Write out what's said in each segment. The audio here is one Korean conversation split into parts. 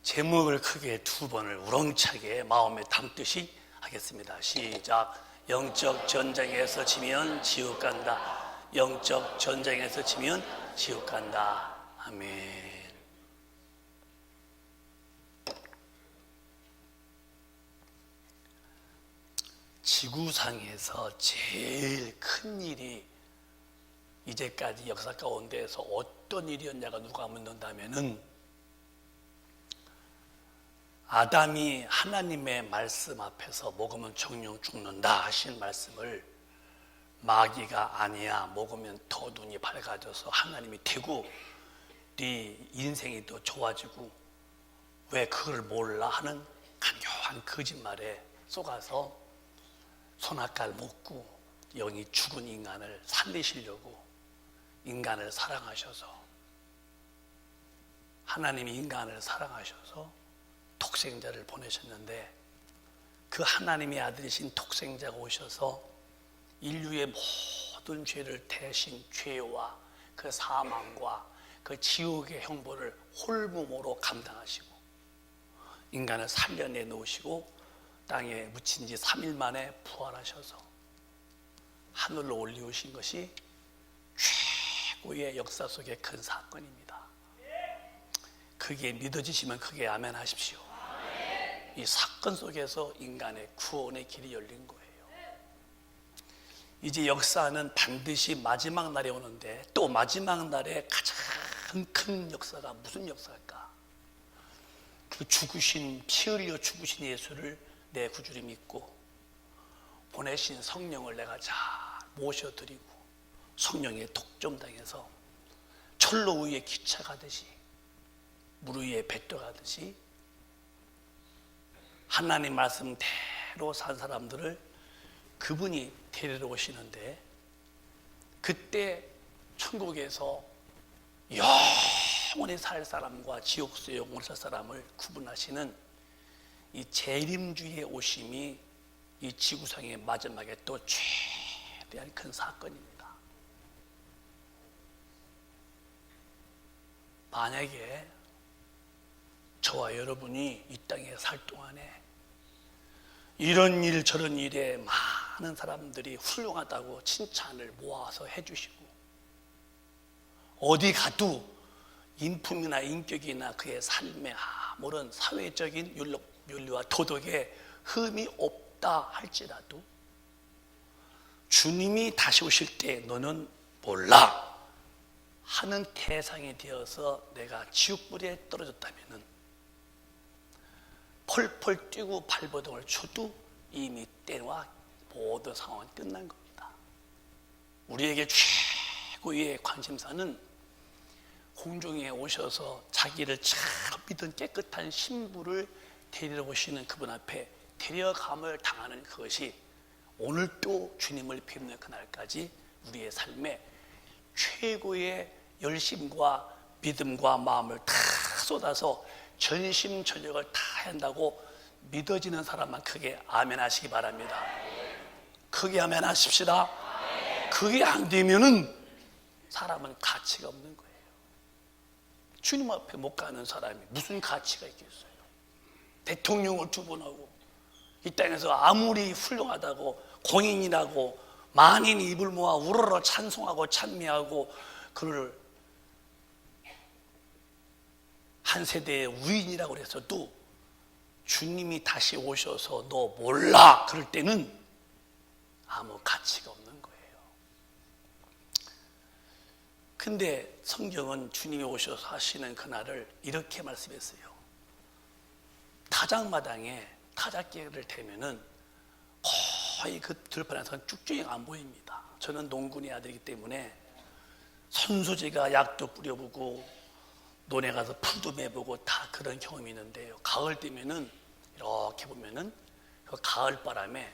제목을 크게 두 번을 우렁차게 마음에 담듯이 하겠습니다. 시작. 영적 전쟁에서 지면 지옥 간다. 영적 전쟁에서 지면 지옥 간다. 아멘. 지구상에서 제일 큰 일이 이제까지 역사 가운데에서 어떤 일이었냐가 누가 묻는다면은 아담이 하나님의 말씀 앞에서 먹으면 정령 죽는다 하신 말씀을 마귀가 아니야, 먹으면 더 눈이 밝아져서 하나님이 되고 네 인생이 더 좋아지고 왜 그걸 몰라 하는 간교한 거짓말에 속아서 손아까를 먹고 영이 죽은 인간을 살리시려고 인간을 사랑하셔서, 하나님이 인간을 사랑하셔서 독생자를 보내셨는데, 그 하나님의 아들이신 독생자가 오셔서 인류의 모든 죄를 대신 죄와 그 사망과 그 지옥의 형벌을 홀몸으로 감당하시고 인간을 살려내 놓으시고 땅에 묻힌 지 3일 만에 부활하셔서 하늘로 올리우신 것이 최고의 역사 속의 큰 사건입니다. 그게 믿어지시면 크게 아멘 하십시오. 이 사건 속에서 인간의 구원의 길이 열린 거예요. 이제 역사는 반드시 마지막 날에 오는데, 또 마지막 날에 가장 큰 역사가 무슨 역사일까? 그 죽으신, 피 흘려 죽으신 예수를 내 구주로 믿고 보내신 성령을 내가 잘 모셔드리고 성령의 독점당해서 철로 위에 기차 가듯이 물 위에 배 떠가듯이 하나님 말씀대로 산 사람들을 그분이 데리러 오시는데, 그때 천국에서 영원히 살 사람과 지옥에서 영원히 살 사람을 구분하시는 이 재림주의 오심이 이 지구상의 마지막에 또 최대한 큰 사건입니다. 만약에 저와 여러분이 이 땅에 살 동안에 이런 일 저런 일에 많은 사람들이 훌륭하다고 칭찬을 모아서 해주시고, 어디 가도 인품이나 인격이나 그의 삶에 아무런 사회적인 윤리와 도덕에 흠이 없다 할지라도 주님이 다시 오실 때 너는 몰라 하는 태상이 되어서 내가 지옥불에 떨어졌다면은 펄펄 뛰고 발버둥을 쳐도 이미 때와 모든 상황은 끝난 겁니다. 우리에게 최고의 관심사는 공중에 오셔서 자기를 참 믿은 깨끗한 신부를 데리러 오시는 그분 앞에 데려감을 당하는 그것이 오늘 또 주님을 뵙는 그날까지 우리의 삶에 최고의 열심과 믿음과 마음을 다 쏟아서 전심전력을 다 한다고 믿어지는 사람만 크게 아멘 하시기 바랍니다. 크게 아멘 하십시다. 그게 안 되면은 사람은 가치가 없는 거예요. 주님 앞에 못 가는 사람이 무슨 가치가 있겠어요? 대통령을 2번 하고 이 땅에서 아무리 훌륭하다고 공인이라고 만인이 입을 모아 우러러 찬송하고 찬미하고 그를 한 세대의 우인이라고 그랬어도 주님이 다시 오셔서 너 몰라 그럴 때는 아무 가치가 없는 거예요. 근데 성경은 주님이 오셔서 하시는 그날을 이렇게 말씀했어요. 타작마당에 타작기를 대면은 거의 그 들판에서는 쭉쭉 안 보입니다. 저는 농군의 아들이기 때문에 선소지가 약도 뿌려보고 논에 가서 풀도 매보고 다 그런 경험이 있는데요. 가을 되면은 이렇게 보면은 그 가을 바람에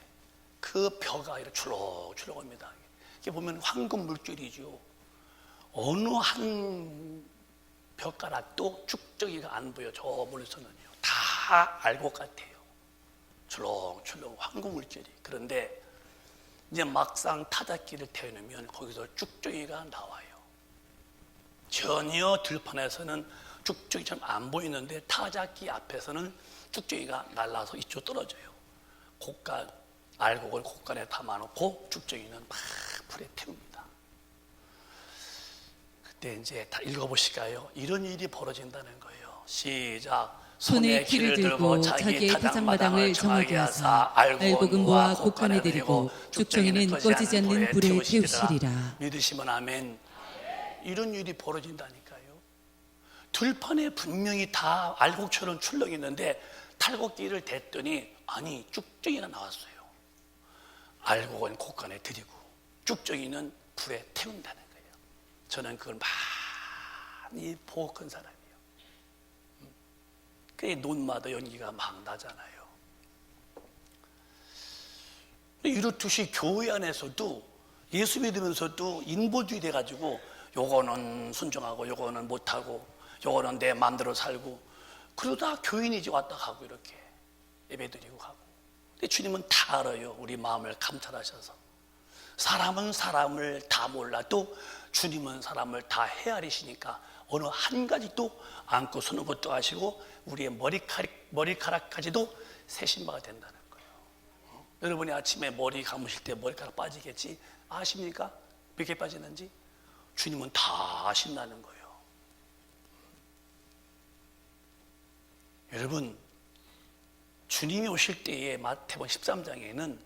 그 벼가 이렇게 출렁출렁합니다. 이렇게 보면 황금 물결이죠. 어느 한 벼가락도 쭉저기가 안 보여. 저 멀리서는요. 다 알 것 같아요. 출렁출렁 황금 물결이. 그런데 이제 막상 타작기를 태우면 거기서 쭉저기가 나와요. 전혀 들판에서는 쭉쭉이처럼 안 보이는데 타작기 앞에서는 쭉쭉이가 날라서 이쪽 떨어져요. 곡간, 알곡을 곡간에 담아놓고 쭉쭉이는 막 불에 태웁니다. 그때 이제 다 읽어보실까요? 이런 일이 벌어진다는 거예요. 시작. 손에 키를 들고 자기의 타작마당을 정하게 하사 알곡은 모아 곡간에 들이고 쭉정이는 꺼지지 않는 불에 태우시리라. 믿으시면 아멘. 이런 일이 벌어진다니까요. 들판에 분명히 다 알곡처럼 출렁이 있는데 탈곡기를 댔더니 아니 쭉정이가 나왔어요. 알곡은 곡간에 들이고 쭉정이는 불에 태운다는 거예요. 저는 그걸 많이 보고 큰 사람이에요. 그 논마다 연기가 막 나잖아요. 이렇듯이 교회 안에서도 예수 믿으면서도 인본주의 돼가지고 요거는 순종하고 요거는 못하고 요거는 내 마음대로 살고 그러다 교인이 이제 왔다 가고 이렇게 예배드리고 가고. 근데 주님은 다 알아요. 우리 마음을 감찰하셔서. 사람은 사람을 다 몰라도 주님은 사람을 다 헤아리시니까 어느 한 가지도 안고 서는 것도 아시고 우리의 머리카락까지도 세신 바가 된다는 거예요. 여러분이 아침에 머리 감으실 때 머리카락 빠지겠지? 아십니까? 몇 개 빠지는지? 주님은 다 아신다는 거예요. 여러분, 주님이 오실 때에 마태복음 13장에는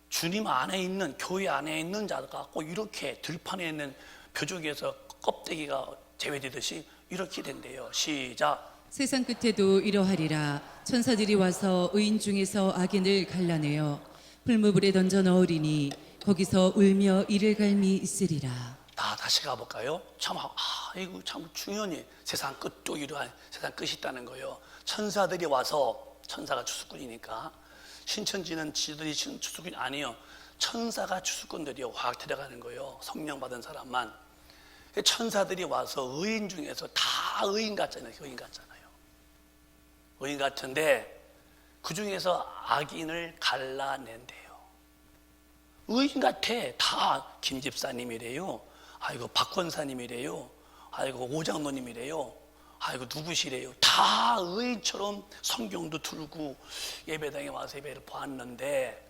주님 안에 있는, 교회 안에 있는 자가 꼭 이렇게 들판에 있는 벼족에서 껍데기가 제외되듯이 이렇게 된대요. 시작. 세상 끝에도 이러하리라. 천사들이 와서 의인 중에서 악인을 갈라내어 풀무불에 던져 넣으리니 거기서 울며 이를 갈미 있으리라. 다시 가볼까요? 이거 참 중요해. 세상 끝도 이러한 세상 끝이 있다는 거예요. 천사들이 와서, 천사가 주수꾼이니까 신천지는 지들이 주수꾼이 아니에요. 천사가 주수꾼들이요. 확 데려가는 거예요. 성령 받은 사람만. 천사들이 와서 의인 중에서 다 의인 같잖아요. 의인 같잖아요. 의인 같은데 그 중에서 악인을 갈라낸대요. 의인 같아. 다 김 집사님이래요. 아이고 박 권사님이래요. 아이고 오장로님이래요. 아이고 누구시래요. 다 의인처럼 성경도 들고 예배당에 와서 예배를 보았는데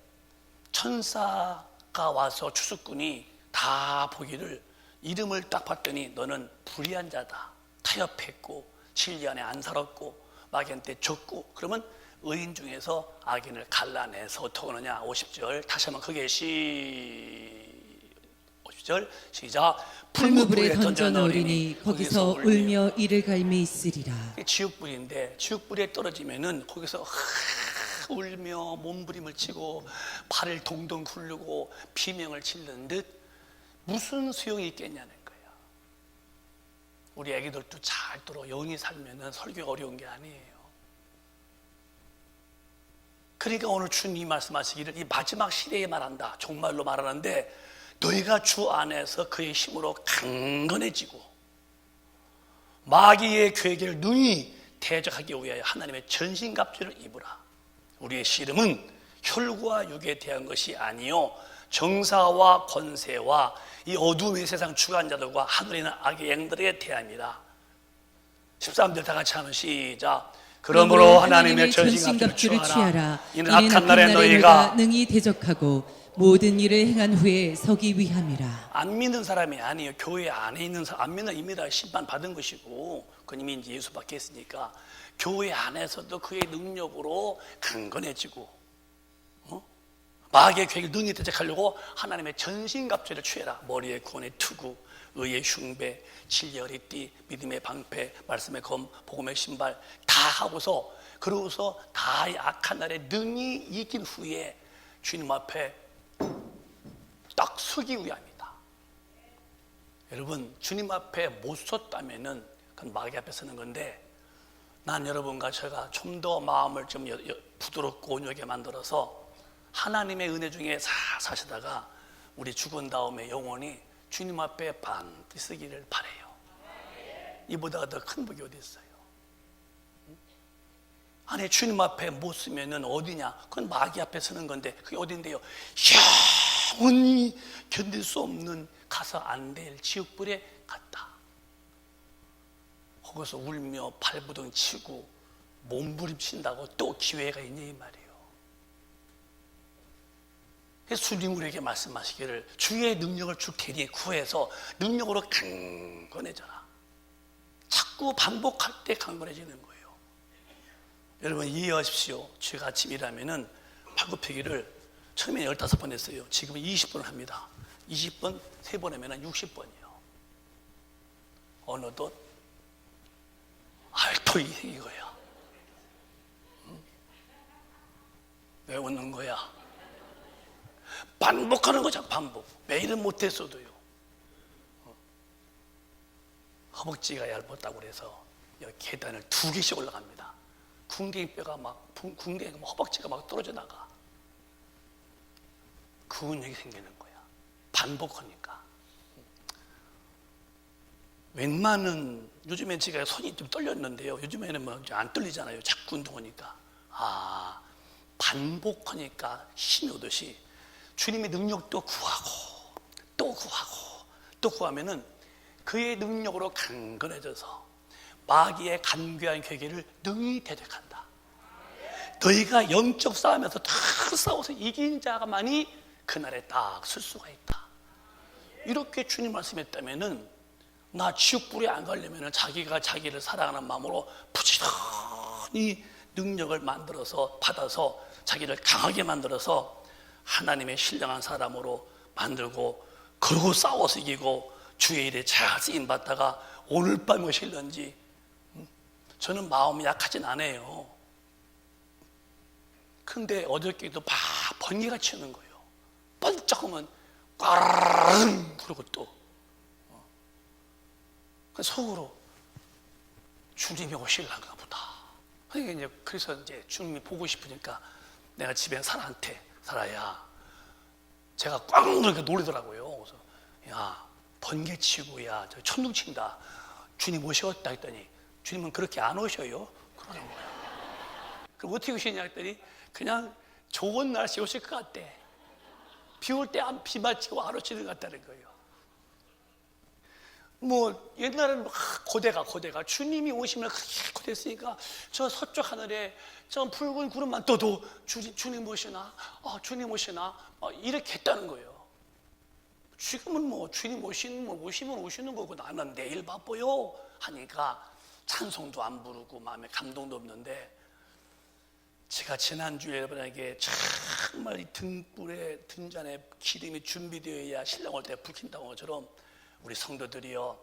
천사가 와서 주수꾼이 다 보기를 이름을 딱 봤더니 너는 불의한 자다. 타협했고 진리 안에 안 살았고 마귀한테 졌고. 그러면 의인 중에서 악인을 갈라내서 어떻게 하느냐. 50절 다시 한번 크게 50절 시작. 풀무불에 던져 넣으리니 거기서 울며 이를 갈미 있으리라. 지옥불인데 지옥불에 떨어지면은 거기서 울며 몸부림을 치고 발을 동동 굴르고 비명을 지르는 듯 무슨 소용이 있겠냐는 거예요. 우리 애기들도 잘 들어. 영이 살면은 설교가 어려운 게 아니에요. 그러니까 오늘 주님이 말씀하시기를 이 마지막 시대에 말한다. 정말로 말하는데 너희가 주 안에서 그의 힘으로 강건해지고 마귀의 괴계를 능히 대적하기 위하여 하나님의 전신갑주를 입으라. 우리의 씨름은 혈과 육에 대한 것이 아니요 정사와 권세와 이 어둠의 세상 주관자들과 하늘에 있는 악의 영들에 대함이라. 13절 다 같이 하면 시작. 그러므로 하나님의 전신갑주를 취하라. 이는 악한 날에 너희가 능히 대적하고 모든 일을 행한 후에 서기 위함이라. 안 믿는 사람이 아니에요. 교회 안에 있는 사람 안 믿는 이미다 심판 받은 것이고 그건 이미 이제 예수 받게 했으니까 교회 안에서도 그의 능력으로 강건해지고 마귀의 계획을 능히 대적하려고 하나님의 전신갑주를 취해라. 머리에 구원의 투구, 의의 흉배, 진리의 허리띠, 믿음의 방패, 말씀의 검, 복음의 신발 다 하고서 그러고서 다 악한 날에 능히 이긴 후에 주님 앞에 딱 서기 위함이다. 여러분 주님 앞에 못 섰다면은 그건 마귀 앞에 서는 건데 난 여러분과 제가 좀 더 마음을 좀 부드럽고 온유하게 만들어서 하나님의 은혜 중에 사시다가 우리 죽은 다음에 영원히 주님 앞에 반드시 서기를 바라요. 이보다 더 큰 복이 어디 있어요? 아니 주님 앞에 못 쓰면은 어디냐? 그건 마귀 앞에 서는 건데 그게 어딘데요? 영원히 견딜 수 없는 가서 안 될 지옥불에 갔다. 거기서 울며 발부둥 치고 몸부림친다고 또 기회가 있냐 이 말이에요. 그래서 주님 우리에게 말씀하시기를 주의 능력을 줄 테니 구해서 능력으로 강건해져라. 자꾸 반복할 때 강건해지는 거예요. 여러분 이해하십시오. 제가 아침 일하면은 팔굽혀펴기를 처음에 15번 했어요. 지금은 20번을 합니다. 20번 3번 하면 60번이요. 어느덧 알토이 이거야. 왜 웃는 거야? 반복하는 거죠. 반복. 매일은 못했어도요. 허벅지가 얇았다고 그래서 여기 계단을 2개씩 올라갑니다. 궁뎅이뼈가 막 허벅지가 막 떨어져 나가. 근육이 생기는 거야. 반복하니까. 웬만한 요즘엔 제가 손이 좀 떨렸는데요. 요즘에는 뭐 안 떨리잖아요. 자꾸 운동하니까. 반복하니까 힘이 오듯이 주님의 능력도 구하고 또 구하고 또 구하면은 그의 능력으로 강건해져서 마귀의 간교한 괴계를 능히 대적한다. 너희가 영적 싸움에서 다 싸워서 이긴 자만이 그날에 딱 설 수가 있다. 이렇게 주님 말씀했다면은 나 지옥불에 안 가려면은 자기가 자기를 사랑하는 마음으로 부지런히 능력을 만들어서 받아서 자기를 강하게 만들어서 하나님의 신령한 사람으로 만들고 그러고 싸워서 이기고 주의 일에 잘 쓰임 받다가 오늘 밤 오실런지 저는 마음이 약하진 않아요. 근데 어저께도 막 번개가 치는 거예요. 번쩍하면 꽈르릉 그러고 또 속으로 주님이 오실란가 보다. 그래서 이제 주님이 보고 싶으니까 내가 집에 사라야 제가 꽉 이렇게 놀리더라고요. 그래서 야 번개 치고 야 저 천둥 친다. 주님 오셨다 했더니 주님은 그렇게 안 오셔요. 그러는 거야. 그럼 어떻게 오시냐 했더니 그냥 좋은 날씨 오실 것 같대. 비 올 때 비 맞히고 안 오시는 것 같다는 거예요. 뭐 옛날에는 고대가 주님이 오시면 그렇게 고대했으니까 저 서쪽 하늘에 저 붉은 구름만 떠도 주님 오시나 주님 오시나 이렇게 했다는 거예요. 지금은 뭐 주님 오시면 오시는 거고 나는 내일 바빠요 하니까 찬송도 안 부르고 마음에 감동도 없는데 제가 지난주에 여러분에게 정말 이 등불에 등잔에 기름이 준비되어야 신랑 올 때 불 킨다는 것처럼 우리 성도들이요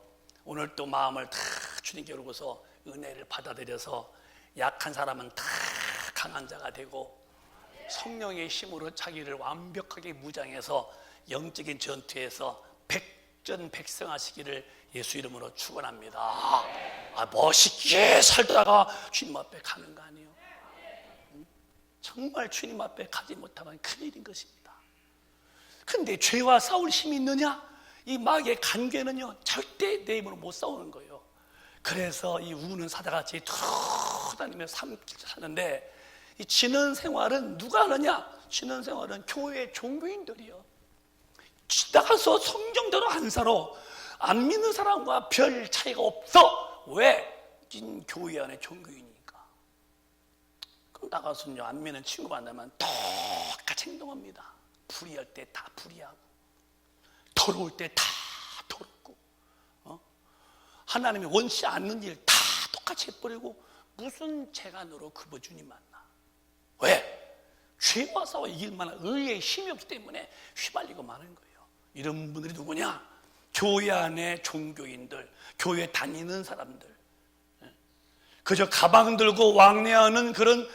오늘 또 마음을 다 주님께 열고서 은혜를 받아들여서 약한 사람은 다 강한 자가 되고 성령의 힘으로 자기를 완벽하게 무장해서 영적인 전투에서 백전백승하시기를 예수 이름으로 축원합니다. 멋있게 살다가 주님 앞에 가는 거 아니에요? 정말 주님 앞에 가지 못하면 큰일인 것입니다. 근데 죄와 싸울 힘이 있느냐? 이 마귀의 간계는요 절대 내 힘으로 못 싸우는 거예요. 그래서 이 우는 사자같이 돌아다니며 사는데 이 지는 생활은 누가 하느냐? 지는 생활은 교회 종교인들이요. 나가서 성경대로 안 살아. 안 믿는 사람과 별 차이가 없어. 왜? 교회 안에 종교인이니까. 그럼 나가서요 안 믿는 친구 만나면 똑같이 행동합니다. 불의할 때 다 불의하고 더러울 때 다 더럽고 하나님이 원치 않는 일 다 똑같이 해버리고 무슨 재간으로 그분 주님 만나. 왜? 죄와 싸워 이길 만한 의의 힘이 없기 때문에 휘말리고 마는 거예요. 이런 분들이 누구냐? 교회 안에 종교인들, 교회 다니는 사람들, 그저 가방 들고 왕래하는 그런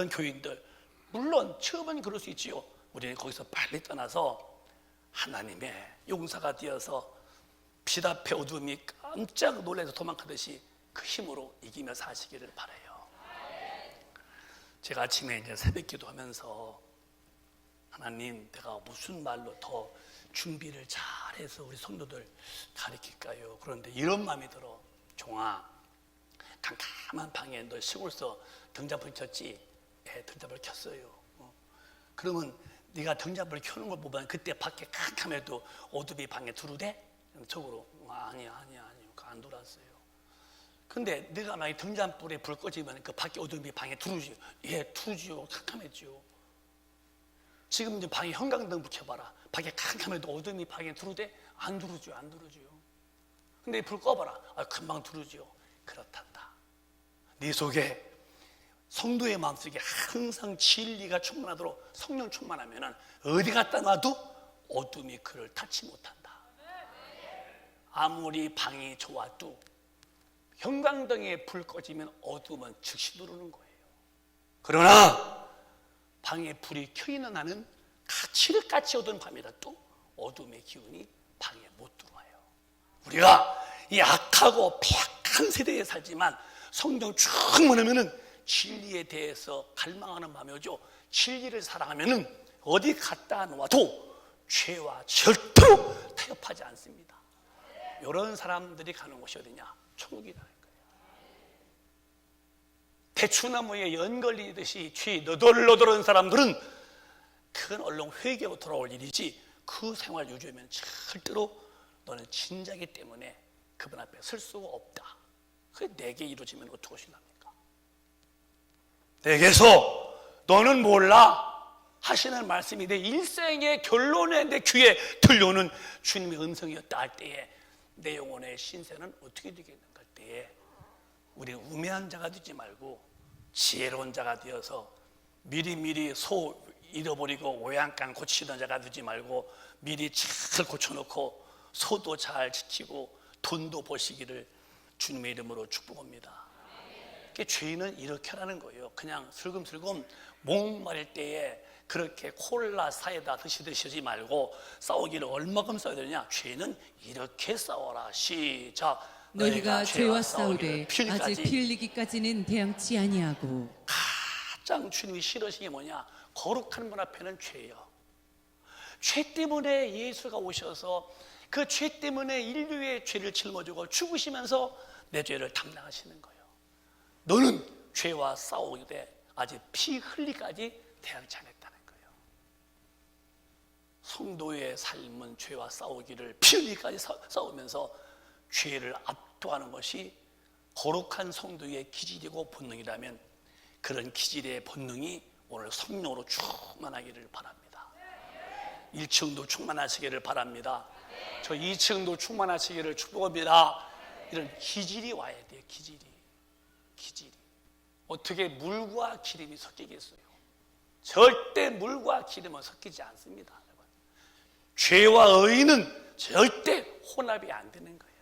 교인들. 물론 처음은 그럴 수 있지요. 우리는 거기서 빨리 떠나서 하나님의 용사가 되어서 빛 앞에 어둠이 깜짝 놀라서 도망가듯이 그 힘으로 이기며 사시기를 바라요. 제가 아침에 이제 새벽 기도하면서 하나님, 내가 무슨 말로 더 준비를 잘해서 우리 성도들 가르칠까요? 그런데 이런 마음이 들어. 종아, 캄캄한 방에 너 시골서 등잔불 켰지? 네, 등잔불 켰어요. 그러면 네가 등잔불 켜는 걸 보면 그때 밖에 캄캄해도 어둠이 방에 들어오대? 적으로 아니요 안 들어왔어요. 근데 네가 만약 등잔불에 불 꺼지면 그 밖에 어둠이 방에 들어오지요. 예, 들어오지요. 캄캄해지요. 지금 이제 방에 형광등 붙여봐라. 밖에 캄캄해도 어둠이 방에 들어오대? 안 들어오죠. 안 들어오죠. 근데 불 꺼봐라. 아, 금방 들어오죠. 그렇단다. 네 속에 성도의 마음속에 항상 진리가 충만하도록 성령 충만하면 어디 갖다 놔도 어둠이 그를 닿지 못한다. 아무리 방이 좋아도 형광등에 불 꺼지면 어둠은 즉시 들어오는 거예요. 그러나 방에 불이 켜 있는 한은 칠흑같이 어두운 밤이라도 어둠의 기운이 방에 못 들어와요. 우리가 이 악하고 폐악한 세대에 살지만 성령 충만하면은 진리에 대해서 갈망하는 마음이 오죠. 진리를 사랑하면은 어디 갖다 놓아도 죄와 절대로 타협하지 않습니다. 이런 사람들이 가는 곳이 어디냐? 천국이라는 거예요. 대추나무에 연 걸리듯이 죄 너덜너덜한 사람들은 그건 얼른 회개하고 돌아올 일이지 그 생활 유지하면 절대로 너는 진자이기 때문에 그분 앞에 설 수가 없다. 그게 내게 이루어지면 어떡하시랍니까? 내게서 너는 몰라 하시는 말씀이 내 일생의 결론에 내 귀에 들려오는 주님의 음성이었다 할 때에 내 영혼의 신세는 어떻게 되겠는가 할 때에 우리는 우매한 자가 되지 말고 지혜로운 자가 되어서 미리미리 소 잃어버리고 외양간 고치던 자가 되지 말고 미리 잘 고쳐놓고 소도 잘 지키고 돈도 버시기를 주님의 이름으로 축복합니다. 죄인은 이렇게 하라는 거예요. 그냥 슬금슬금 목마를 때에 그렇게 콜라 사이다 드시지 말고 싸우기를 얼마큼 싸워야 되느냐? 죄인은 이렇게 싸워라. 시작. 너희가 죄와 싸우되 아직 피 흘리기까지는 대항치 아니하고. 가장 주님이 싫으신 게 뭐냐? 거룩한 분 앞에는 죄예요. 죄 때문에 예수가 오셔서 그 죄 때문에 인류의 죄를 짊어지고 죽으시면서 내 죄를 담당하시는 거예요. 너는 죄와 싸우되 아직 피 흘리기까지 대항치 않았다는 거예요. 성도의 삶은 죄와 싸우기를 피 흘리기까지 싸우면서 죄를 압도하는 것이 거룩한 성도의 기질이고 본능이라면 그런 기질의 본능이 오늘 성령으로 충만하기를 바랍니다. 1층도 충만하시기를 바랍니다. 저 2층도 충만하시기를 축복합니다. 이런 기질이 와야 돼요. 기질이 어떻게 물과 기름이 섞이겠어요? 절대 물과 기름은 섞이지 않습니다. 여러분. 죄와 의는 절대 혼합이 안 되는 거예요.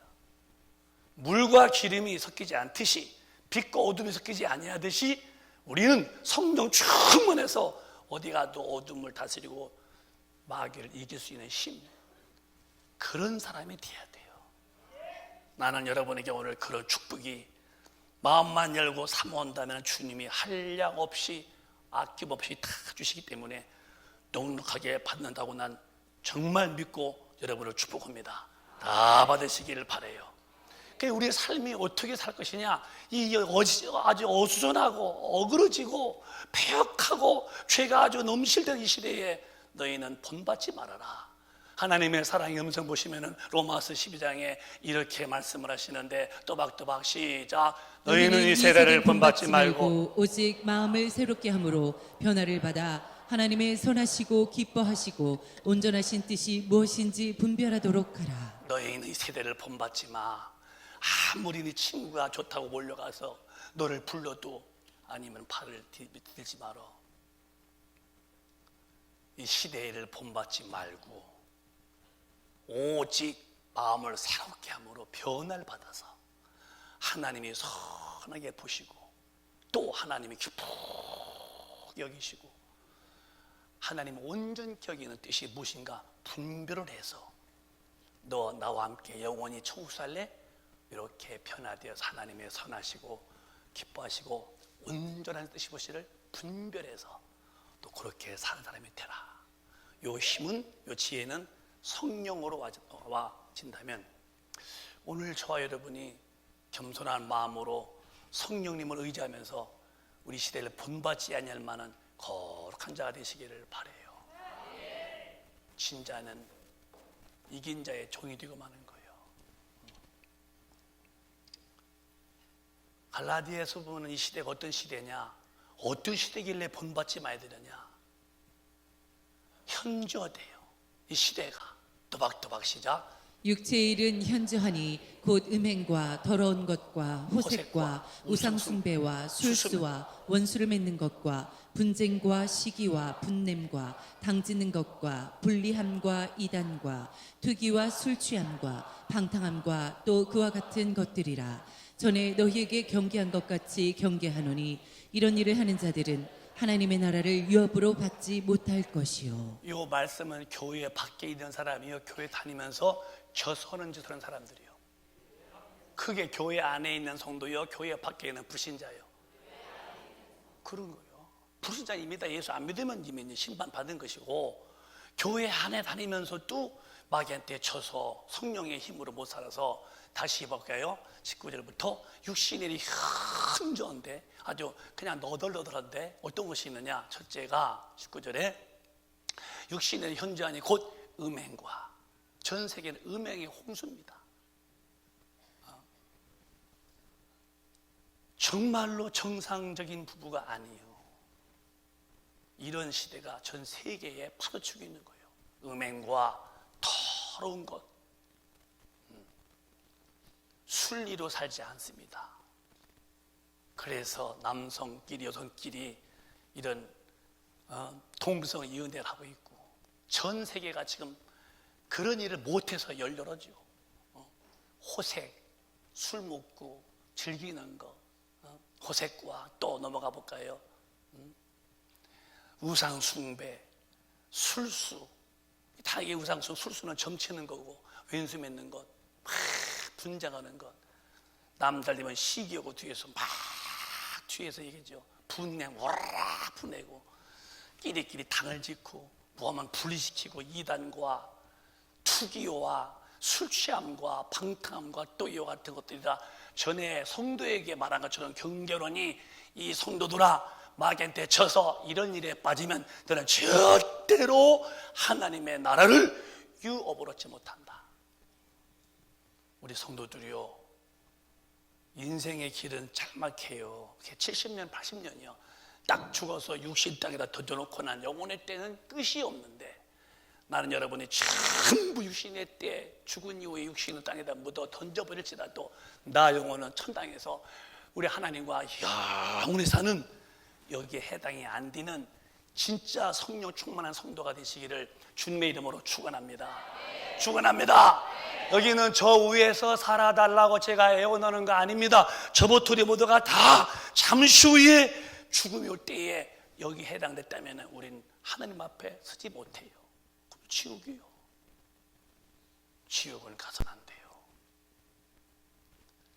물과 기름이 섞이지 않듯이 빛과 어둠이 섞이지 아니하듯이 우리는 성령 충만해서 어디 가도 어둠을 다스리고 마귀를 이길 수 있는 힘, 그런 사람이 돼야 돼요. 나는 여러분에게 오늘 그런 축복이 마음만 열고 사모한다면 주님이 한량 없이 아낌없이 다 주시기 때문에 넉넉하게 받는다고 난 정말 믿고 여러분을 축복합니다. 다 받으시기를 바라요. 우리의 삶이 어떻게 살 것이냐? 이 아주 어수선하고 어그러지고 폐역하고 죄가 아주 넘실던 이 시대에 너희는 본받지 말아라. 하나님의 사랑의 음성 보시면은 로마서 12장에 이렇게 말씀을 하시는데 또박또박 시작. 너희는 이 세대를 본받지 말고 오직 마음을 새롭게 함으로 변화를 받아 하나님의 선하시고 기뻐하시고 온전하신 뜻이 무엇인지 분별하도록 하라. 너희는 이 세대를 본받지 마. 아무리 네 친구가 좋다고 몰려가서 너를 불러도 아니면 팔을 들지 말어. 이 시대를 본받지 말고 오직 마음을 새롭게 함으로 변화를 받아서 하나님이 선하게 보시고 또 하나님이 기쁘게 여기시고 하나님 온전히 여기는 뜻이 무엇인가 분별을 해서 너 나와 함께 영원히 천국 살래? 이렇게 변화되어서 하나님의 선하시고 기뻐하시고 온전한 뜻이 무엇이를 분별해서 또 그렇게 사는 사람이 되라. 요 힘은, 요 지혜는 성령으로 와진다면 오늘 저와 여러분이 겸손한 마음으로 성령님을 의지하면서 우리 시대를 본받지 아니할 만한 거룩한 자가 되시기를 바라요. 진자는 이긴 자의 종이 되고 마는 거예요. 갈라디아서 보는 이 시대가 어떤 시대냐, 어떤 시대길래 본받지 마야 되느냐. 현저돼요. 이 시대가 또박또박 시작. 육체의 일은 현저하니 곧 음행과 더러운 것과 호색과 우상숭배와 술수와 원수를 맺는 것과 분쟁과 시기와 분냄과 당짓는 것과 불리함과 이단과 투기와 술취함과 방탕함과 또 그와 같은 것들이라. 전에 너희에게 경계한 것 같이 경계하노니 이런 일을 하는 자들은 하나님의 나라를 유업으로 받지 못할 것이요. 이 말씀은 교회 밖에 있는 사람이요, 교회 다니면서 저서는 짓을 하는 사람들이요. 크게 교회 안에 있는 성도요, 교회 밖에 있는 불신자요. 그런 거예요. 불신자입니다. 예수 안 믿으면 이미 심판 받은 것이고, 교회 안에 다니면서도 마귀한테 쳐서 성령의 힘으로 못 살아서, 다시 해볼까요? 19절부터 육신의 일이 현저한데, 아주 그냥 너덜너덜한데 어떤 것이 있느냐. 첫째가 19절에 육신의 현저하니 곧 음행과, 전 세계는 음행의 홍수입니다. 정말로 정상적인 부부가 아니에요. 이런 시대가 전 세계에 파도치고 있는 거예요. 음행과 더러운 것, 순리로 살지 않습니다. 그래서 남성끼리 여성끼리 이런 동성 이혼을 하고 있고, 전 세계가 지금 그런 일을 못해서 열렬하죠. 호색, 술 먹고 즐기는 거, 호색과 또 넘어가 볼까요? 우상숭배, 술수, 다 이게 술수는 점치는 거고, 왼수 맺는 것, 막 분장하는 것, 남들 되면 시기하고 뒤에서 막 뒤에서 얘기죠. 분내 오라라 분내고, 끼리끼리 당을 짓고, 뭐하면 분리시키고, 이단과 투기와 술 취함과 방탕함과 또 이와 같은 것들이다. 전에 성도에게 말한 것처럼 경계론이, 이 성도들아, 마귀한테 져서 이런 일에 빠지면 너는 절대로 하나님의 나라를 유업으로 얻지 못한다. 우리 성도들이요, 인생의 길은 짤막해요. 70년, 80년이요. 딱 죽어서 육신 땅에다 던져놓고 난 영혼의 때는 끝이 없는데, 나는 여러분이 전부 육신의 때 죽은 이후에 육신을 땅에다 묻어 던져버릴지라도 나 영혼은 천당에서 우리 하나님과 영원히 사는, 여기에 해당이 안 되는 진짜 성령 충만한 성도가 되시기를 주님의 이름으로 축원합니다. 축원합니다. 여기는 저 위에서 살아달라고 제가 애원하는 거 아닙니다. 저부터 우리 모두가 다 잠시 후에 죽음이 올 때에 여기 해당됐다면 우린 하나님 앞에 서지 못해요. 지옥이요. 지옥은 가서는 안 돼요.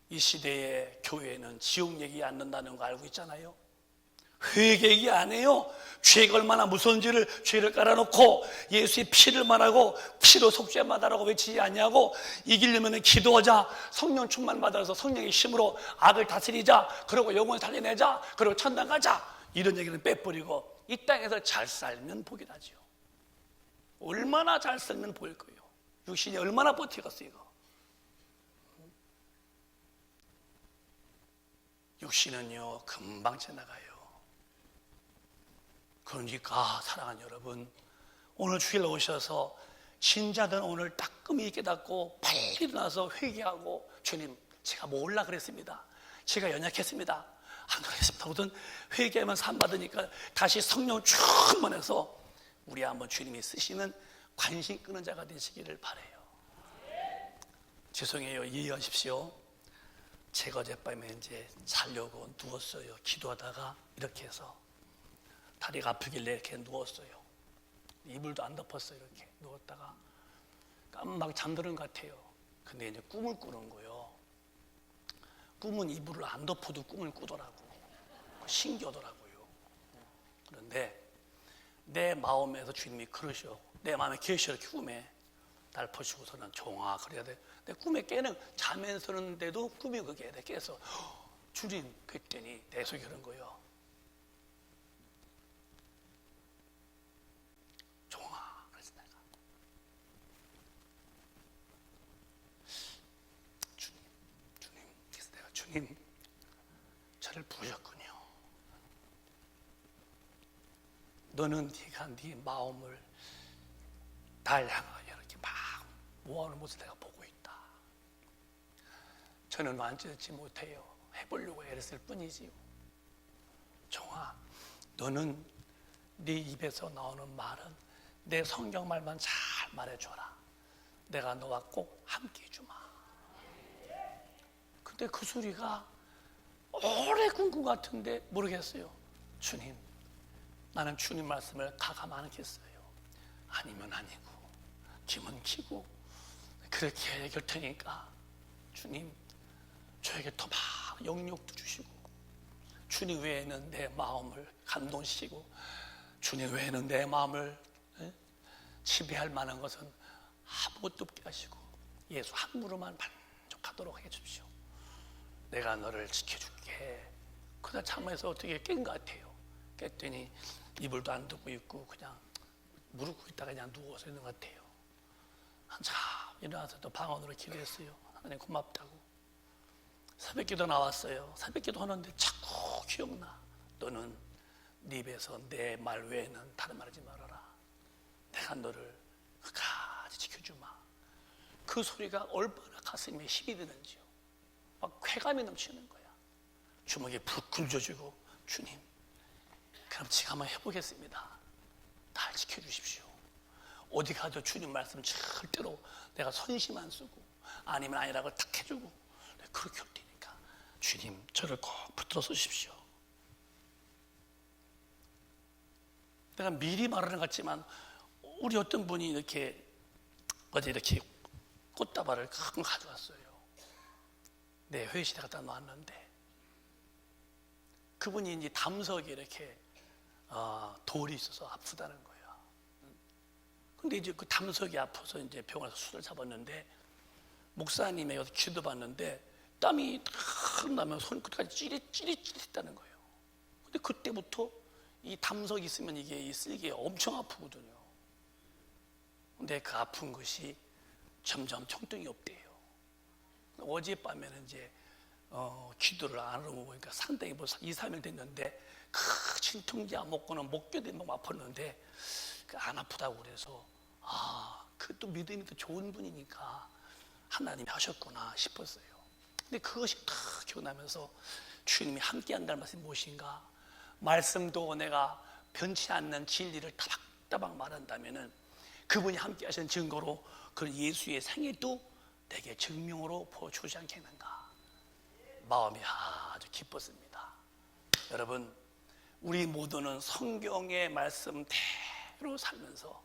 이 시대의 교회는 지옥 얘기 안 는다는 거 알고 있잖아요. 회개 얘기 안 해요. 죄가 얼마나 무서운지를, 죄를 깔아놓고 예수의 피를 말하고 피로 속죄 받아라고 외치지 않냐고. 이기려면 기도하자, 성령 충만 받아서 성령의 힘으로 악을 다스리자, 그리고 영혼을 살려내자, 그리고 천당 가자, 이런 얘기는 빼버리고 이 땅에서 잘 살면 복이 나죠. 얼마나 잘 살면 보일 거예요. 육신이 얼마나 버티겠어요. 이거 육신은요 금방 지나가요. 그러니까 사랑하는 여러분, 오늘 주일 오셔서 신자들은 오늘 따끔히 깨닫고 빨리 일어나서 회개하고, 주님 제가 몰라 그랬습니다, 제가 연약했습니다, 안 그랬습니다 하고든 회개하면 산 받으니까 다시 성령 충만해서 우리 한번 주님이 쓰시는 관심 끄는 자가 되시기를 바라요. 죄송해요, 이해하십시오. 제가 어젯밤에 이제 자려고 누웠어요. 기도하다가 이렇게 해서 다리가 아프길래 이렇게 누웠어요. 이불도 안 덮었어요. 이렇게 누웠다가 깜빡 잠드는 것 같아요. 근데 이제 꿈을 꾸는 거예요. 꿈은 이불을 안 덮어도 꿈을 꾸더라고. 신기하더라고요. 그런데 내 마음에서 주님이 그러셔. 내 마음에 계셔. 이렇게 꿈에 날 보시고서는 종아 그래야 돼. 내 꿈에 깨는, 자면서는데도 꿈이 그게 내 깨서 주님 그랬더니 내 속에 그런 거예요. 종아, 그래서 내가 주님, 그래서 내가 주님 너는 네가 네 마음을 날 향하여 이렇게 막 모아오는 모습을 내가 보고 있다. 저는 완전치 못해요. 해보려고 애를 뿐이지요. 종아, 너는 네 입에서 나오는 말은 내 성경 말만 잘 말해줘라. 내가 너와 꼭 함께 해주마. 근데 그 소리가 오래 군것 같은데 모르겠어요. 주님, 나는 주님 말씀을 가감 안 하겠어요. 아니면 아니고 키면 키고 그렇게 얘기할 테니까 주님, 저에게 더 막 영역도 주시고 주님 외에는 내 마음을 감동시키고 주님 외에는 내 마음을 지배할 만한 것은 아무것도 없게 하시고 예수 한 무로만 만족하도록 해주십시오. 내가 너를 지켜줄게. 그냥 잠에서 어떻게 깬 것 같아요. 깼더니 이불도 안 덮고 있고 그냥 무릎 꿇고 있다가 그냥 누워서 있는 것 같아요. 한참 일어나서 또 방언으로 기도했어요. 하나님 고맙다고. 새벽기도 나왔어요. 새벽기도 하는데 자꾸 기억나. 너는 네 입에서 내 말 외에는 다른 말 하지 말아라. 내가 너를 끝까지 지켜주마. 그 소리가 얼마나 가슴에 힘이 드는지요. 막 쾌감이 넘치는 거야. 주먹에 불 져주고 주님, 그럼 제가 한번 해보겠습니다. 날 지켜주십시오. 어디 가도 주님 말씀 절대로 내가 선심 안 쓰고 아니면 아니라고 딱 해주고 그렇게 할 테니까 주님 저를 꼭 붙들어 서십시오. 내가 미리 말하는 것 같지만 우리 어떤 분이 이렇게 어제 이렇게 꽃다발을 큰 거 가져왔어요. 내 회의실에 갖다 놨는데 그분이 이제 담석에 이렇게 돌이 있어서 아프다는 거예요. 근데 이제 그 담석이 아파서 이제 병원에서 수술 잡았는데 목사님이 여기서 기도받는데 땀이 탁 나면 손끝까지 찌릿찌릿했다는 거예요. 근데 그때부터 이 담석이 있으면 이게 이 쓸개 엄청 아프거든요. 근데 그 아픈 것이 점점 통증이 없대요. 어젯밤에는 이제 기도를 안 하고 보니까 상당히 벌써 2, 3일 됐는데 그 진통제 안 먹고는 못 견디는 너무 아팠는데 안 아프다고 그래서 그 또 믿음이 또 좋은 분이니까 하나님이 하셨구나 싶었어요. 근데 그것이 다 기억나면서 주님이 함께 한다는 말씀이 무엇인가? 말씀도 내가 변치 않는 진리를 따박따박 말한다면은 그분이 함께 하신 증거로 그런 예수의 생애도 내게 증명으로 보여주지 않겠는가? 마음이 아주 기뻤습니다. 여러분, 우리 모두는 성경의 말씀대로 살면서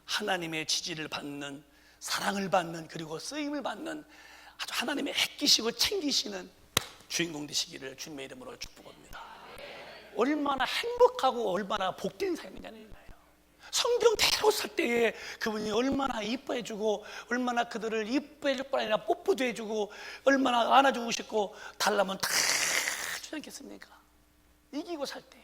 하나님의 지지를 받는, 사랑을 받는, 그리고 쓰임을 받는 아주 하나님의 아끼시고 챙기시는 주인공 되시기를 주님의 이름으로 축복합니다. 얼마나 행복하고 얼마나 복된 삶이냐는 거예요. 성경대로 살 때에 그분이 얼마나 이뻐해주고 얼마나 그들을 이뻐해줄 뿐 아니라 뽀뽀도 해주고 얼마나 안아주고 싶고 달라면 다 주지 않겠습니까? 이기고 살 때에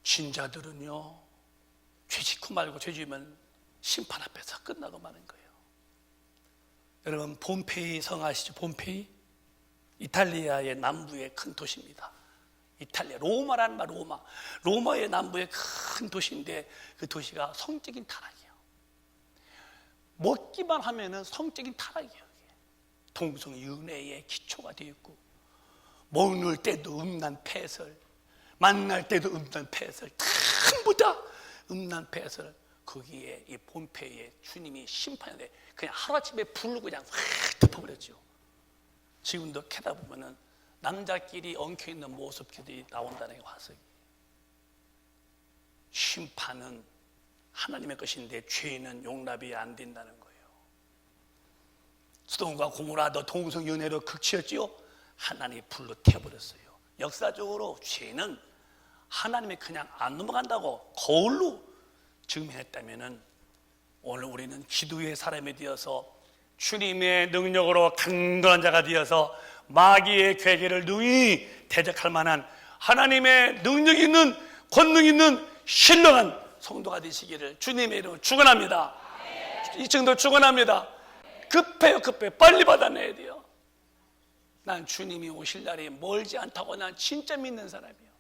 진자들은요 죄 짓고 말고 죄 지으면 심판 앞에서 끝나고 마는 거예요. 여러분 폼페이 성 아시죠? 폼페이? 이탈리아의 남부의 큰 도시입니다. 이탈리아 로마라는 말 로마의 남부의 큰 도시인데 그 도시가 성적인 타락이에요. 먹기만 하면은 성적인 타락이에요. 동성연애의 기초가 되어 있고 먹을 때도 음란 폐설, 만날 때도 음란 폐설, 전부 다 음란 폐설. 거기에 이 폼페이에 주님이 심판에 그냥 하루아침에 불로 그냥 확 덮어버렸죠. 지금도 캐다 보면은 남자끼리 엉켜있는 모습들이 나온다는 게 화석이. 심판은 하나님의 것인데 죄는 용납이 안 된다는 거예요. 소돔과 고모라 너 동성연애로 극치였지요? 하나님이 불로 태워버렸어요. 역사적으로 죄는 하나님이 그냥 안 넘어간다고 거울로 증명했다면은 오늘 우리는 기도의 사람이 되어서 주님의 능력으로 강건한 자가 되어서 마귀의 괴계를 능히 대적할 만한 하나님의 능력 있는 권능 있는 신령한 성도가 되시기를 주님의 이름으로 축원합니다. 이 정도 축원합니다. 급해요. 빨리 받아내야 돼요. 난 주님이 오실 날이 멀지 않다고 난 진짜 믿는 사람이에요.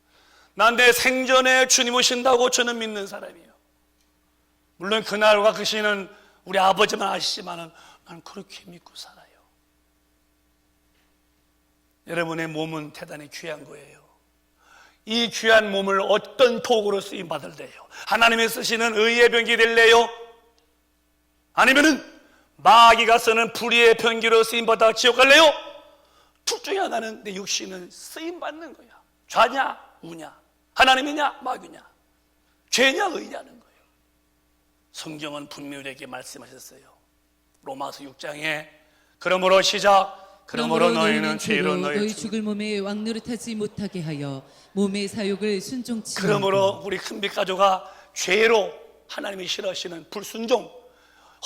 난 내 생전에 주님 오신다고 저는 믿는 사람이에요. 물론 그날과 그 시는 우리 아버지만 아시지만 난 그렇게 믿고 살아요. 여러분의 몸은 대단히 귀한 거예요. 이 귀한 몸을 어떤 도구로 쓰임 받을래요? 하나님이 쓰시는 의의 병기 될래요? 아니면은 마귀가 쓰는 불의의 병기로 쓰임 받아 지옥 갈래요? 둘 중에 하나는 내 육신은 쓰임 받는 거야. 좌냐 우냐, 하나님이냐 마귀냐, 죄냐 의냐는 거예요. 성경은 분명히 우리에게 말씀하셨어요. 로마서 6장에 그러므로 시작, 그러므로 너희는 죄로 너희 죽을 몸에 왕노릇하지 못하게 하여 몸의 사욕을 순종치 말고. 그러므로 우리 큰빛 가족아, 죄로 하나님이 싫어하시는 불순종,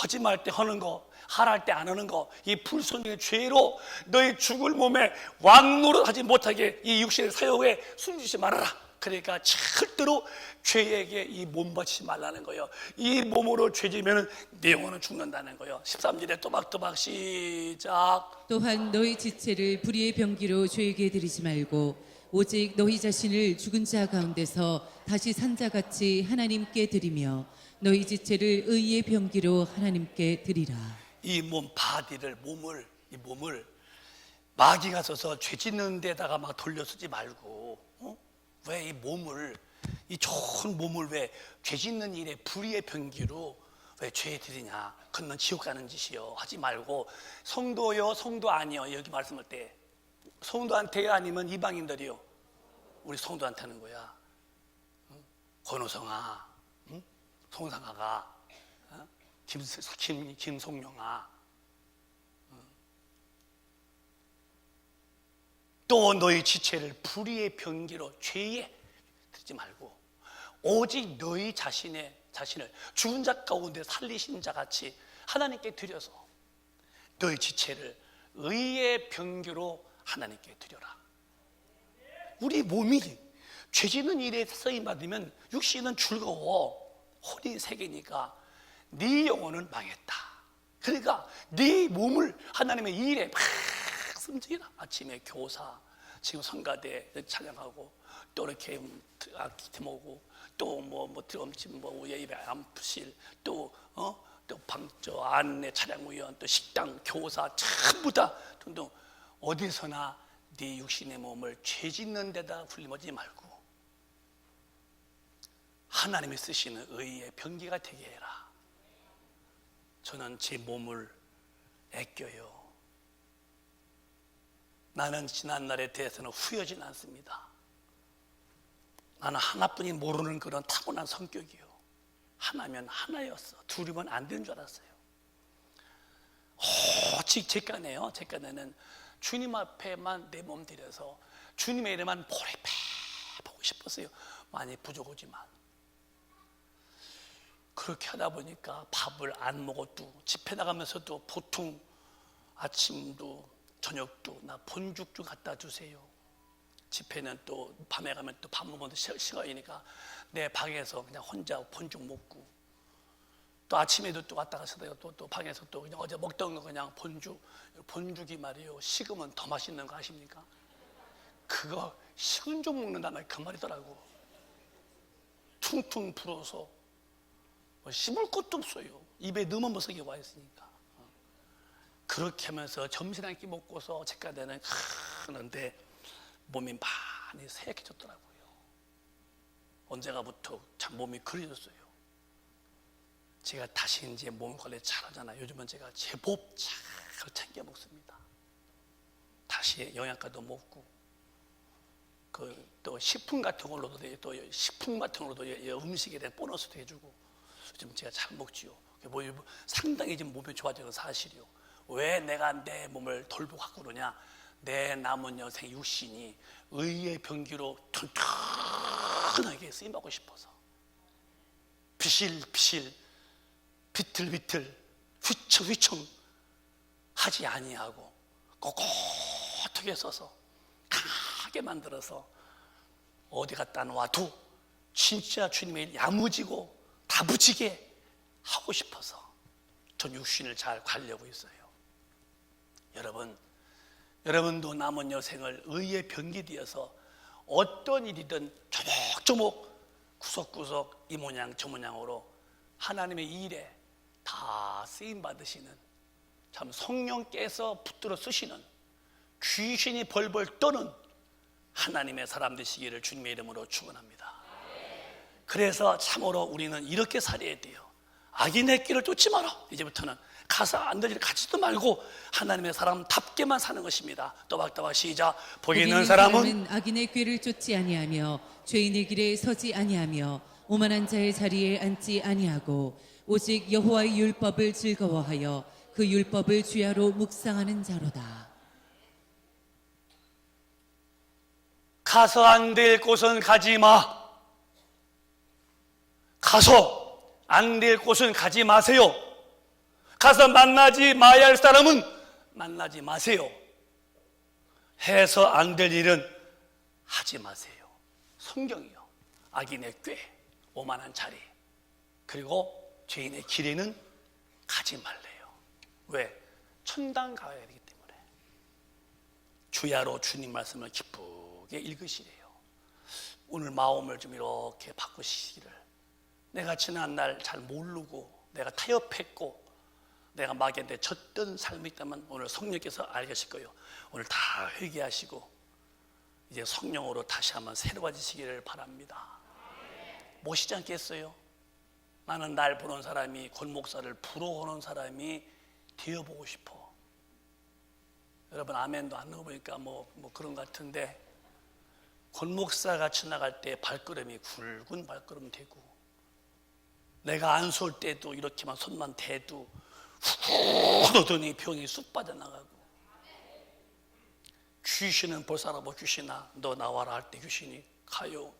허짐할 때 하는 거, 하랄 때 안 하는 거, 이 불순종의 죄로 너희 죽을 몸에 왕노릇하지 못하게 이 육신의 사욕에 순지지 말아라. 그러니까 절대로 죄에게 이 몸 바치지 말라는 거예요. 이 몸으로 죄지면 내 영혼은 죽는다는 거예요. 13절에 또박또박 시작. 또한 너희 지체를 불의의 병기로 죄에게 드리지 말고 오직 너희 자신을 죽은 자 가운데서 다시 산 자같이 하나님께 드리며 너희 지체를 의의 병기로 하나님께 드리라. 이 몸 바디를 이 몸을 마귀가 써서 죄 짓는 데다가 막 돌려 쓰지 말고, 왜 이 몸을, 이 좋은 몸을 왜 죄 짓는 일에 불의의 병기로 왜 죄에 드리냐, 그건 지옥 가는 짓이요 하지 말고, 성도요 성도 아니요 여기 말씀할 때 성도한테가 아니면 이방인들이요, 우리 성도한테 하는 거야. 권호성아, 송상아가, 김송룡아, 또 너희 지체를 불의의 병기로 죄에 들지 말고 오직 너희 자신을 죽은 자 가운데 살리신 자 같이 하나님께 드려서 너희 지체를 의의 병기로 하나님께 드려라. 우리 몸이 죄 짓는 일에 쓰임 받으면 육신은 즐거워, 혼이 세계니까 네 영혼은 망했다. 그러니까 네 몸을 하나님의 일에 막 숨지라. 아침에 교사, 지금 성가대 찬양하고 또 이렇게 악기 모으고 또 드럼집 예배 안푸실 또 방저 안내 찬양위원 또 식당 교사 전부 다 등등 어디서나 네 육신의 몸을 죄 짓는 데다 훌림하지 말고 하나님이 쓰시는 의의 병기가 되게 해라. 저는 제 몸을 아껴요. 나는 지난날에 대해서는 후회하지는 않습니다. 나는 하나뿐이 모르는 그런 타고난 성격이요. 하나면 하나였어. 둘이면 안 되는 줄 알았어요. 오직 제 깐에는 주님 앞에만 내 몸 들여서 주님의 이름만 보리패 보고 싶었어요. 많이 부족하지만 그렇게 하다 보니까 밥을 안 먹어도 집회 나가면서도 보통 아침도 저녁도 나 본죽 좀 갖다 주세요. 집회는 또 밤에 가면 또 밥 먹으면 시간이니까 내 방에서 그냥 혼자 본죽 먹고 또 아침에도 또 왔다 가서요. 또 방에서 또 그냥 어제 먹던 거 그냥 본죽이 말이에요. 식으면 더 맛있는 거 아십니까? 그거 식은 죽 먹는다는 말 그 말이더라고. 퉁퉁 불어서 씹을 것도 없어요. 입에 너무 머석이 와 있으니까. 그렇게 하면서 점심 한 끼 먹고서 제가되는 하는데 몸이 많이 새약해졌더라고요. 언제가부터 참 몸이 그려졌어요. 제가 다시 이제 몸 관리 잘하잖아요. 요즘은 제가 제법 잘 챙겨 먹습니다. 다시 영양가도 먹고 또 식품 같은 걸로도 음식에 대한 보너스도 해주고 요즘 제가 잘 먹지요. 상당히 지금 몸이 좋아지는 사실이요. 왜 내가 내 몸을 돌보고 하고 그러냐? 내 남은 여생 육신이 의의 병기로 튼튼하게 쓰임받고 싶어서 비실비실 비틀비틀 휘청휘청 하지 아니하고 꼿꼿하게 써서 강하게 만들어서 어디 갔다 놔도 진짜 주님의 일 야무지고 다부지게 하고 싶어서 전 육신을 잘 관리하고 있어요. 여러분도 남은 여생을 의의 병기되어서 어떤 일이든 조목조목 구석구석 이 모양 저 모양으로 하나님의 일에 다 쓰임 받으시는, 참 성령께서 붙들어 쓰시는, 귀신이 벌벌 떠는 하나님의 사람 되시기를 주님의 이름으로 축원합니다. 그래서 참으로 우리는 이렇게 살아야 돼요. 악인의 길을 쫓지 마라. 이제부터는 가서 안되지를 가지도 말고 하나님의 사람답게만 사는 것입니다. 또박또박 시작. 복이 있는 사람은 악인의 꾀를 쫓지 아니하며 죄인의 길에 서지 아니하며 오만한 자의 자리에 앉지 아니하고 오직 여호와의 율법을 즐거워하여 그 율법을 주야로 묵상하는 자로다. 가서 안 될 곳은 가지 마. 가서 안 될 곳은 가지 마세요. 가서 만나지 마야 할 사람은 만나지 마세요. 해서 안 될 일은 하지 마세요. 성경이요. 악인의 꾀, 오만한 자리, 그리고 죄인의 길에는 가지 말래요. 왜? 천당 가야 되기 때문에. 주야로 주님 말씀을 기쁘게 읽으시래요. 오늘 마음을 좀 이렇게 바꾸시기를. 내가 지난날 잘 모르고 내가 타협했고 내가 마귀한테 졌던 삶이 있다면 오늘 성령께서 알겠을 거예요. 오늘 다 회개하시고 이제 성령으로 다시 한번 새로워지시기를 바랍니다. 멋있지 않겠어요? 나는 날 보는 사람이 권목사를 부러워하는 사람이 되어보고 싶어. 여러분 아멘도 안 넣어보니까 뭐 그런 것 같은데, 권목사가 지나갈 때 발걸음이 굵은 발걸음 되고, 내가 안 쏠 때도 이렇게만 손만 대도 훅 오더니 병이 쑥 빠져나가고, 귀신은 볼사람고 귀신아 너 나와라 할 때 귀신이 가요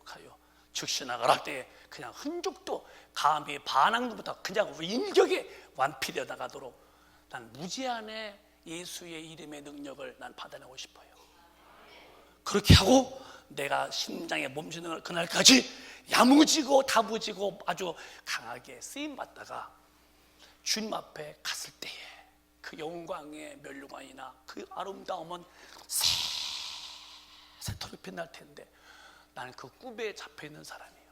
즉시 나가라 할 때 그냥 흔적도 감히 반항부터 그냥 인격에 완피되어 나가도록 난 무제한의 예수의 이름의 능력을 난 받아내고 싶어요. 그렇게 하고 내가 심장에 몸짓는 그날까지 야무지고 다부지고 아주 강하게 쓰임받다가 주님 앞에 갔을 때에 그 영광의 멸류관이나 그 아름다움은 새토록 빛날 텐데 나는 그 꿈에 잡혀있는 사람이에요.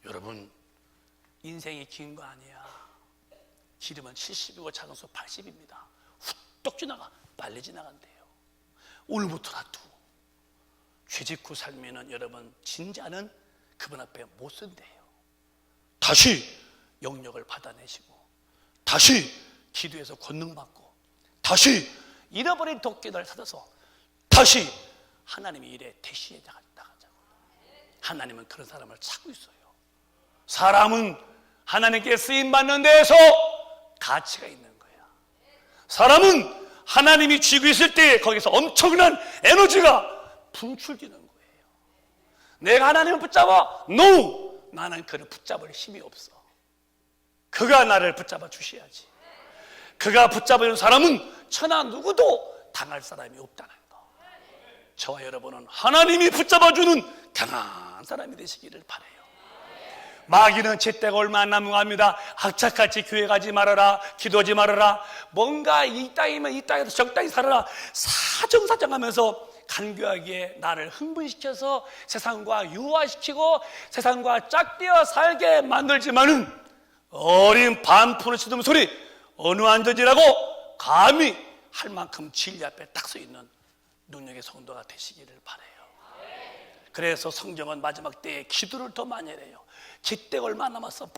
여러분 인생이 긴 거 아니야. 기름은 70이고 작은 수 80입니다. 훌떡 지나가, 빨리 지나간대요. 오늘부터라도 죄짓고 살면은 여러분 진짜는 그분 앞에 못 선대요. 다시 영역을 받아내시고 다시 기도해서 권능받고 다시 잃어버린 도끼를 찾아서 다시 하나님의 일에 대시해 나가자고. 하나님은 그런 사람을 찾고 있어요. 사람은 하나님께 쓰임받는 데에서 가치가 있는 거야. 사람은 하나님이 쥐고 있을 때 거기서 엄청난 에너지가 분출되는 거예요. 내가 하나님을 붙잡아? No! 나는 그를 붙잡을 힘이 없어. 그가 나를 붙잡아 주셔야지. 그가 붙잡아주는 사람은 천하 누구도 당할 사람이 없다는 거. 저와 여러분은 하나님이 붙잡아주는 강한 사람이 되시기를 바라요. 마귀는 제때가 얼마 안 남은 거 합니다. 악착같이 교회 가지 말아라, 기도하지 말아라, 뭔가 이 땅이면 이 땅에서 적당히 살아라, 사정사정하면서 간교하게 나를 흥분시켜서 세상과 유화시키고 세상과 짝되어 살게 만들지만은 어린 반푼을 치는 소리 어느 안전지라고 감히 할 만큼 진리 앞에 딱 서 있는 능력의 성도가 되시기를 바라요. 그래서 성경은 마지막 때에 기도를 더 많이 해요. 기때가 얼마 남았어.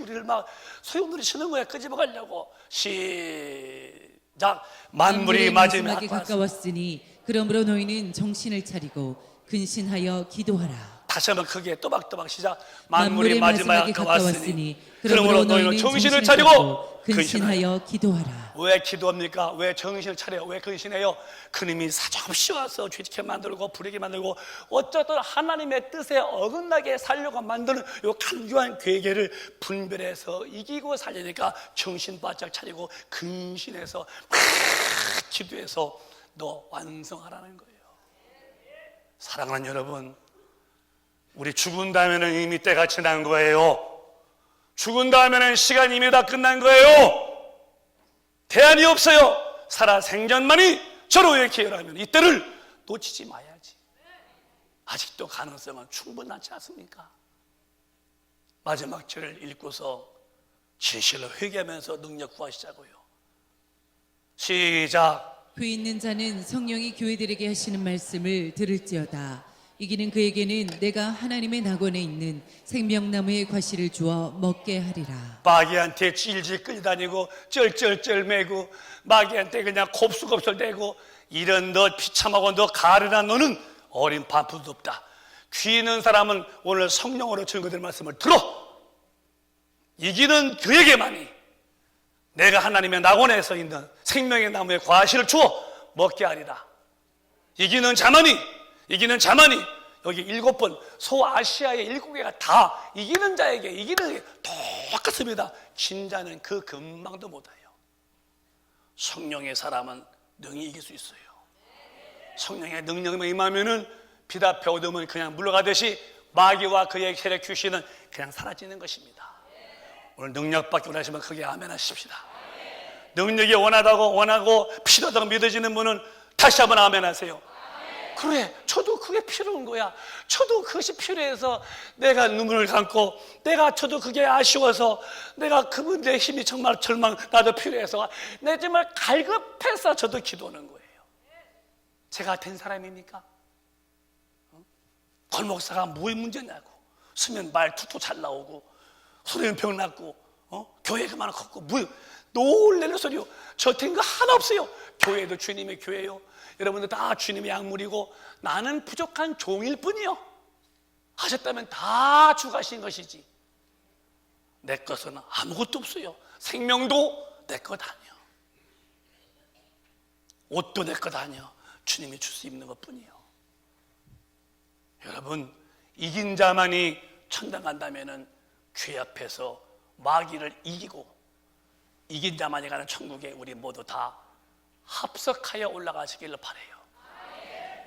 우리를 막 소용돌이 치는 거야. 끄집어 가려고. 시작. 만물이 마지막에 가까웠으니 그러므로 너희는 정신을 차리고 근신하여 기도하라. 다시 한번 크게 또박또박 시작. 만물이 마지막에 가까웠으니 그러므로 너희는 정신을 차리고 근신하여 기도하라. 왜 기도합니까? 왜 정신을 차려요? 왜 근신해요? 그님이 사정없이 와서 죄짓게 만들고 부리게 만들고 어쨌든 하나님의 뜻에 어긋나게 살려고 만드는 이 간교한 괴계를 분별해서 이기고 살려니까 정신 바짝 차리고 근신해서 기도해서 너 완성하라는 거예요. 사랑하는 여러분, 우리 죽은 다음에는 이미 때가 지난 거예요. 죽은 다음에는 시간이 이미 다 끝난 거예요. 대안이 없어요. 살아 생전만이 절호의 기회라면 이때를 놓치지 마야지. 아직도 가능성은 충분하지 않습니까? 마지막 절을 읽고서 진실로 회개하면서 능력 구하시자고요. 시작. 그 있는 자는 성령이 교회들에게 하시는 말씀을 들을지어다. 이기는 그에게는 내가 하나님의 낙원에 있는 생명나무의 과실을 주어 먹게 하리라. 마귀한테 질질 끌다니고 쩔쩔쩔 매고 마귀한테 그냥 곱슬곱슬대고 이런 너 비참하고 너 가련한 너는 어린 반푼도 없다. 귀 있는 사람은 오늘 성령으로 증거될 말씀을 들어. 이기는 그에게만이 내가 하나님의 낙원에서 있는 생명의 나무의 과실을 주어 먹게 하리라. 이기는 자만이 여기 7번 소아시아의 7개가 다 이기는 자에게 이기는 게 똑같습니다. 진 자는 그 금방도 못해요. 성령의 사람은 능히 이길 수 있어요. 성령의 능력이 임하면은 빛 앞에 어둠은 그냥 물러가듯이 마귀와 그의 세력 귀신은 그냥 사라지는 것입니다. 오늘 능력받기 원하시면 크게 아멘 하십시다. 능력이 원하고 필요하다고 믿어지는 분은 다시 한번 아멘 하세요. 그래, 저도 그게 필요한 거야. 저도 그것이 필요해서 내가 눈물을 감고 저도 그게 아쉬워서 내가 그분의 힘이 정말 나도 필요해서 내가 정말 갈급해서 저도 기도하는 거예요. 제가 된 사람입니까? 권 목사가 뭐의 문제냐고. 쓰면 말 툭툭 잘 나오고 소리는 병 났고 교회 그만 컸고 놀래는 소리요. 저 된 거 하나 없어요. 교회도 주님의 교회요. 여러분들 다 주님의 약물이고 나는 부족한 종일 뿐이요. 하셨다면 다 주가신 것이지. 내 것은 아무것도 없어요. 생명도 내 것 아니요. 옷도 내 것 아니요. 주님이 줄 수 있는 것 뿐이요. 여러분, 이긴 자만이 천당 간다면은 죄 앞에서 마귀를 이기고 이긴 자만이 가는 천국에 우리 모두 다 합석하여 올라가시기를 바라요.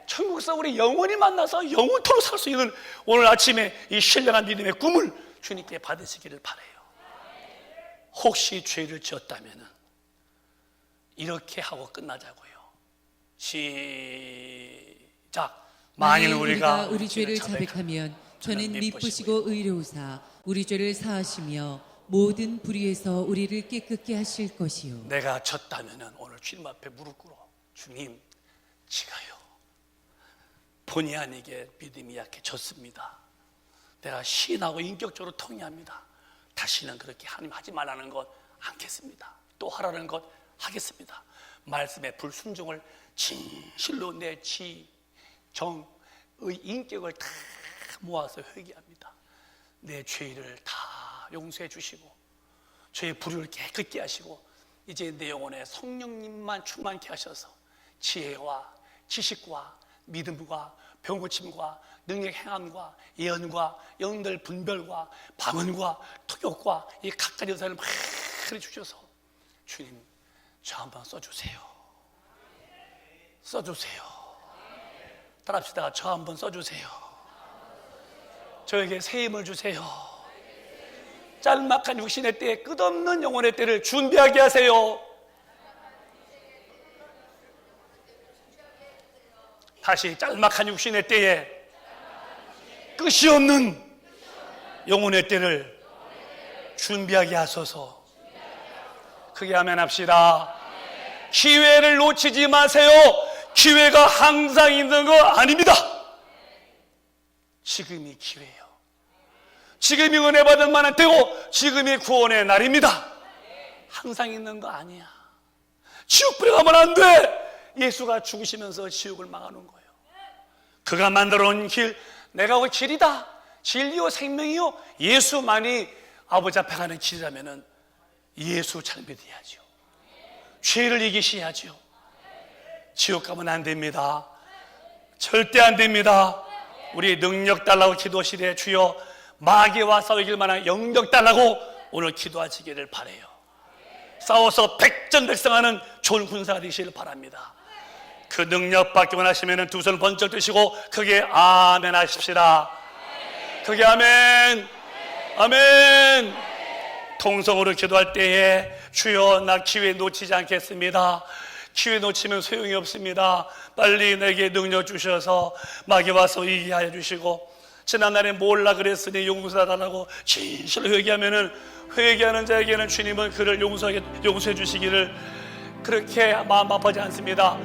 천국에서 우리 영원히 만나서 영원토록 살 수 있는 오늘 아침에 이 신령한 믿음의 꿈을 주님께 받으시기를 바라요. 혹시 죄를 지었다면 이렇게 하고 끝나자고요. 시작. 만일 우리가 우리 죄를 자백하면 저는 미쁘시고 의로우사 우리 죄를 사하시며 모든 불의에서 우리를 깨끗게 하실 것이요. 내가 졌다면 오늘 주님 앞에 무릎 꿇어. 주님, 제가요 본의 아니게 믿음이 약해 졌습니다. 내가 시인하고 인격적으로 통회합니다. 다시는 그렇게 하나님 하지 말라는 것 않겠습니다. 또 하라는 것 하겠습니다. 말씀의 불순종을 진실로 내 지, 정, 의 인격을 다 모아서 회개합니다. 내 죄를 다 용서해 주시고 죄의 불의를 깨끗게 하시고 이제 내 영혼에 성령님만 충만케 하셔서 지혜와 지식과 믿음과 병고침과 능력 행함과 예언과 영들 분별과 방언과 통역과 이 각가지 은사를 막 해주셔서 주님 저 한번 써주세요. 따라합시다. 저 한번 써주세요. 저에게 새 힘을 주세요. 짤막한 육신의 때에 끝없는 영혼의 때를 준비하게 하세요. 다시 짤막한 육신의 때에 끝이 없는 영혼의 때를 준비하게 하소서. 크게 아멘 합시다. 기회를 놓치지 마세요. 기회가 항상 있는 거 아닙니다. 지금이 기회예요. 지금이 은혜 받을 만한 때고 지금이 구원의 날입니다. 항상 있는 거 아니야. 지옥 불에 가면 안 돼. 예수가 죽으시면서 지옥을 막아놓은 거예요. 그가 만들어 놓은 길, 내가 그 길이다, 진리요 생명이요 예수만이 아버지 앞에 가는 길이라면 예수 잘 믿어야죠. 죄를 이기셔야죠. 지옥 가면 안 됩니다. 절대 안 됩니다. 우리 능력 달라고 기도하시되 주여 마귀와 싸우길 만한 영력 달라고 오늘 기도하시기를 바라요. 싸워서 백전백승하는 좋은 군사가 되시기를 바랍니다. 그 능력 받기 원하시면 두 손 번쩍 드시고 크게 아멘 하십시다. 크게 아멘. 아멘. 통성으로 기도할 때에 주여 나 기회 놓치지 않겠습니다. 기회 놓치면 소용이 없습니다. 빨리 내게 능력 주셔서 마귀 와서 이기게 하여 주시고, 지난날에 몰라 그랬으니 용서달라고 진실로 회개하면은, 회개하는 자에게는 주님은 그를 용서해 주시기를 그렇게 마음 아파하지 않습니다.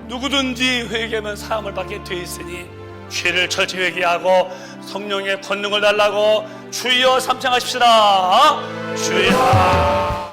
누구든지 회개하면 사함을 받게 돼 있으니 죄를 철저히 회개하고 성령의 권능을 달라고 주여 삼창하십시다. 주여.